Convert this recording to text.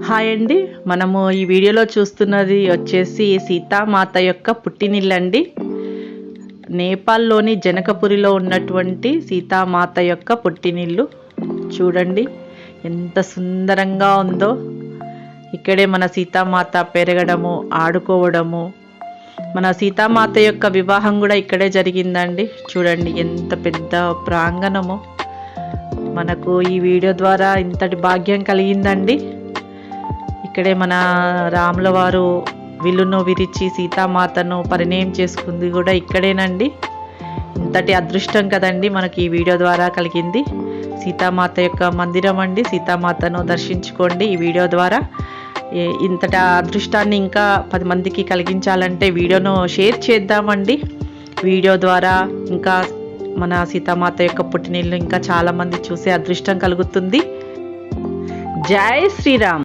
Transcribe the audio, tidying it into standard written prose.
Hi అండి, మనము ఈ వీడియోలో చూస్తున్నది వచ్చేసి సీతామాత యొక్క పుట్టినిల్లండి. నేపాల్లోని జనకపురిలో ఉన్నటువంటి సీతామాత యొక్క పుట్టినిల్లు చూడండి ఎంత సుందరంగా ఉందో. ఇక్కడే మన సీతామాత పెరగడము, ఆడుకోవడము, మన సీతామాత యొక్క వివాహం కూడా ఇక్కడే జరిగిందండి. చూడండి ఎంత పెద్ద ప్రాంగణము. మనకు ఈ వీడియో ద్వారా ఇంతటి భాగ్యం కలిగిందండి. ఇక్కడే మన రాముల వారు విల్లును విరిచి సీతామాతను పరిణయం చేసుకుంది కూడా ఇక్కడేనండి. ఇంతటి అదృష్టం కదండి మనకి ఈ వీడియో ద్వారా కలిగింది. సీతామాత యొక్క మందిరం అండి. సీతామాతను దర్శించుకోండి ఈ వీడియో ద్వారా. ఇంతటి అదృష్టాన్ని ఇంకా 10 మందికి కలిగించాలంటే వీడియోను షేర్ చేద్దామండి. వీడియో ద్వారా ఇంకా మన సీతామాత యొక్క పుట్టినిల్లు ఇంకా చాలామంది చూసే అదృష్టం కలుగుతుంది. జై శ్రీరామ్.